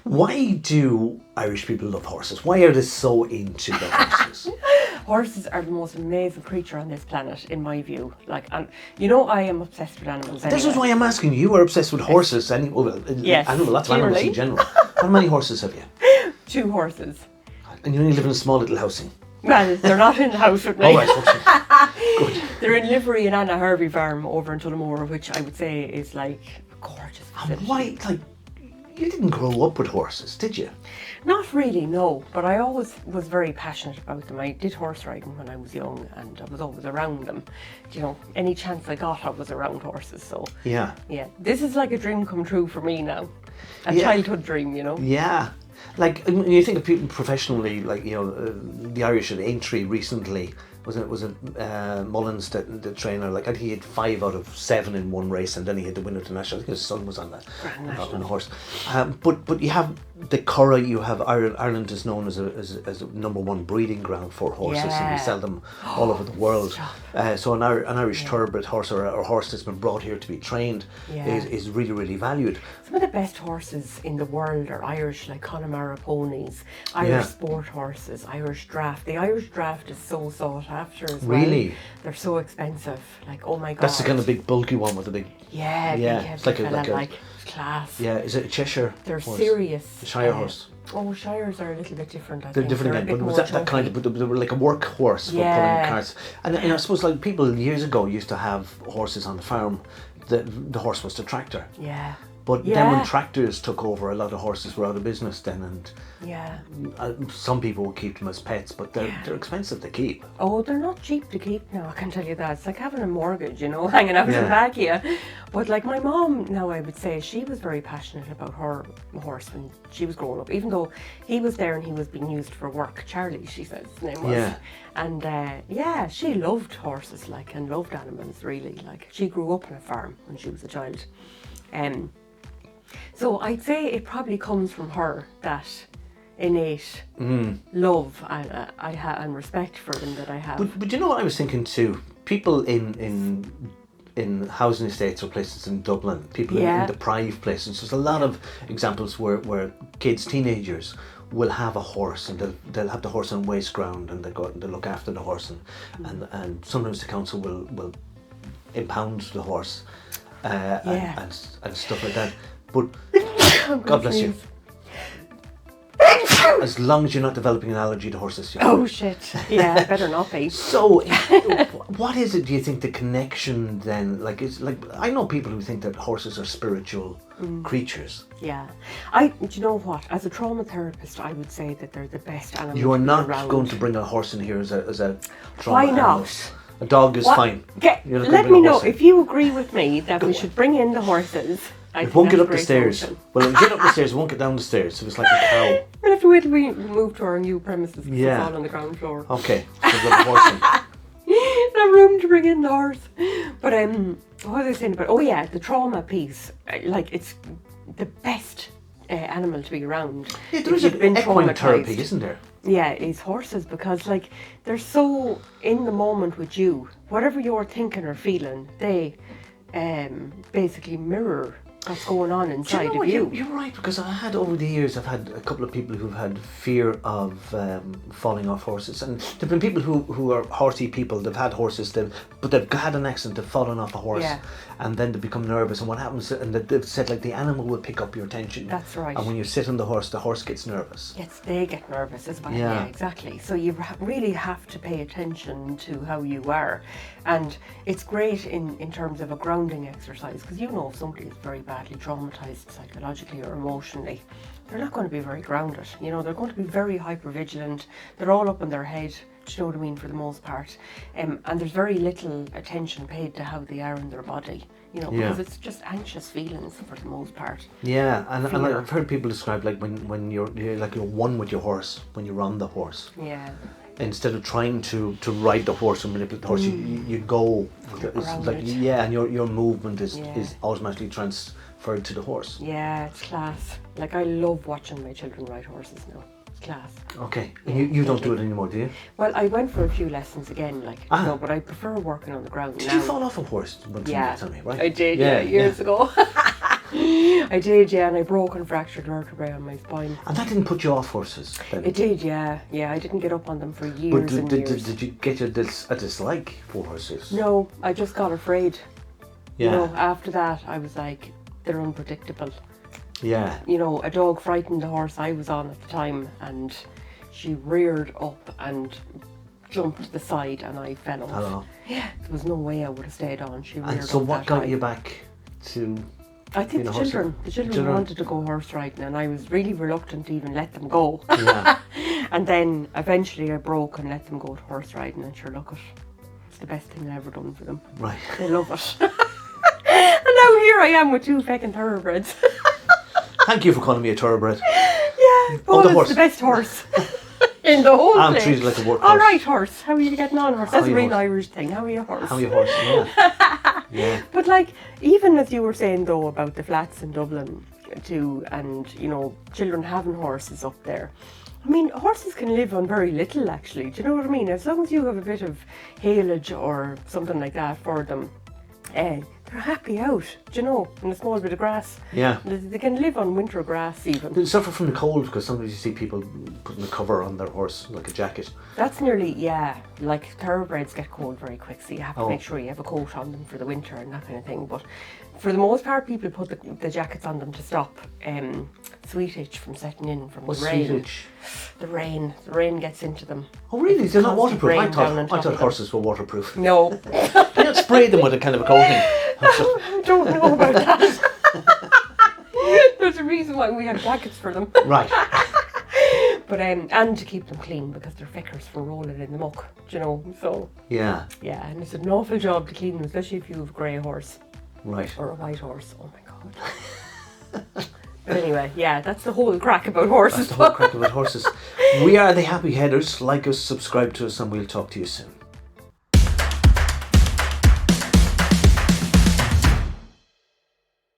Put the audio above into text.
Why do Irish people love horses? Why are they so into the horses? Horses are the most amazing creature on this planet, in my view. Like, and you know, I am obsessed with animals. This is why I'm asking you. You are obsessed with horses, and Yes, lots of animals in general. How many horses have you? 2 horses. And you only live in a small little housing. Well, they're not in the house with me. Oh, right, okay. Good. They're in livery in Anna Harvey Farm over in Tullamore, which I would say is like a gorgeous facility. And why, like, you didn't grow up with horses, did you? Not really, no. But I always was very passionate about them. I did horse riding when I was young, and I was always around them. You know, any chance I got, I was around horses. So Yeah. this is like a dream come true for me now. A childhood dream, you know. Yeah. Like, when you think of people professionally, like, you know, the Irish at Aintree recently, was it Mullins, the trainer, like, I think he had 5 out of 7 in one race, and then he had to win international. I think his son was on that, not on a horse. But you have the Curragh, you have Ireland is known as a #1 breeding ground for horses, and we sell them all over the world. So an Irish thoroughbred horse or a horse that's been brought here to be trained is really, really valued. Some of the best horses in the world are Irish, like Connemara ponies, Irish sport horses, Irish Draught. The Irish Draught is so sought after as well. Really? They're so expensive. Like, oh my God. That's the kind of big bulky one with the big... big heavy it's like fella, class. Yeah, is it a Cheshire They're horse? serious. A Shire horse? Oh, Shires are a little bit different, I They're think. different again, but was that kind of, but they were like a work horse for pulling carts. And I suppose, like, people years ago used to have horses on the farm. The horse was the tractor. Yeah. But then when tractors took over, a lot of horses were out of business then, and some people would keep them as pets, but they're expensive to keep. Oh, they're not cheap to keep now, I can tell you that. It's like having a mortgage, you know, hanging out in the back here. But like my mom now, I would say she was very passionate about her horse when she was growing up, even though he was there and he was being used for work. Charlie, she says his name was. Yeah. And she loved horses, like, and loved animals, really. Like, she grew up on a farm when she was a child. So I'd say it probably comes from her, that innate love and respect for them that I have. But you know what I was thinking too? People in housing estates or places in Dublin, people in deprived places, there's a lot of examples where kids, teenagers, will have a horse, and they'll have the horse on waste ground, and they'll look after the horse, and sometimes the council will impound the horse and stuff like that. But God bless you. As long as you're not developing an allergy to horses. Oh shit! Yeah, better not be. So, what is it? Do you think the connection then? Like, it's like, I know people who think that horses are spiritual creatures. Yeah, do you know what? As a trauma therapist, I would say that they're the best animals. You are not around. going to bring a horse in here as a trauma. Why not? A dog is fine. Let me know if you agree with me that we should bring in the horses. It won't get up the stairs. Well, it'll get up the stairs, it won't get down the stairs. So it's like a cow. We'll have to wait till we move to our new premises. Yeah. It's all on the ground floor. Okay. So we've got a horse in. No room to bring in the horse. But what was I saying about? Oh yeah, the trauma piece. Like, it's the best animal to be around. Yeah, there is an equine therapy, isn't there? Yeah, it's horses, because like they're so in the moment with you. Whatever you're thinking or feeling, they basically mirror what's going on inside of you. You're right, because over the years I've had a couple of people who've had fear of falling off horses, and there've been people who are horsey people. They've had horses, but they've had an accident, they've fallen off a horse, and then they become nervous. And what happens? And they've said, like, the animal will pick up your attention. That's right. And when you sit on the horse gets nervous. Yes, they get nervous as well. Yeah, exactly. So you really have to pay attention to how you are, and it's great in terms of a grounding exercise, because you know if somebody is very badly traumatized psychologically or emotionally, they're not going to be very grounded. You know, they're going to be very hyper vigilant. They're all up in their head. Do you know what I mean? For the most part, and there's very little attention paid to how they are in their body. You know, because it's just anxious feelings for the most part. Yeah, and I've heard people describe, like, when you're one with your horse when you're on the horse. Yeah. Instead of trying to ride the horse or manipulate the horse, you go. It's like, and your movement is automatically transferred to the horse. Yeah, it's class. Like, I love watching my children ride horses now. It's class. Okay, and you don't do it anymore, do you? Well, I went for a few lessons again, like, you know, but I prefer working on the ground now. Did you fall off a horse? Yeah, tell me, right? I did. Yeah, years ago. I did, yeah, and I broke and fractured vertebrae on my spine. And that didn't put you off horses then? It did, yeah. Yeah, I didn't get up on them for years But and years. did you get a dislike for horses? No, I just got afraid. Yeah. You know, after that, I was like, they're unpredictable. Yeah. You know, a dog frightened the horse I was on at the time, and she reared up and jumped to the side, and I fell off. Hello. Yeah, there was no way I would have stayed on. She reared And so up what that got high. you back to... I think the children wanted to go horse riding, and I was really reluctant to even let them go. Yeah. And then eventually I broke and let them go to horse riding, and sure, look, it's the best thing I ever done for them. Right. They love it. And now here I am with 2 feckin' thoroughbreds. Thank you for calling me a thoroughbred. Yeah, Paul the is horse. the best horse in the whole I'm place. treated like a workhorse. All right, horse. How are you getting on, horse? That's How a are you, real horse? Irish thing. How are you, horse? How are you horse? Yeah. Yeah. But like, even as you were saying though about the flats in Dublin too, and you know, children having horses up there. I mean, horses can live on very little actually. Do you know what I mean? As long as you have a bit of haylage or something like that for them, they're happy out, do you know, in a small bit of grass. Yeah. They can live on winter grass even. They suffer from the cold because sometimes you see people putting a cover on their horse, like a jacket. That's nearly, yeah, like thoroughbreds get cold very quick, so you have to make Oh. sure you have a coat on them for the winter and that kind of thing. But for the most part, people put the jackets on them to stop sweet itch from setting in from What's the rain. sweet itch? The rain gets into them. Oh really? It's They're not constant waterproof? rain down on I top thought of them. horses were waterproof. No, You don't spray them with a kind of a coating. I don't know about that. There's a reason why we have jackets for them. Right. But and to keep them clean because they're fickers for rolling in the muck, do you know. So Yeah. yeah, and it's an awful job to clean them, especially if you have a grey horse Right. or a white horse. Oh my god. But anyway, yeah, that's the whole crack about horses. That's the whole crack about horses. We are the Happy Headers. Like us, subscribe to us, and we'll talk to you soon.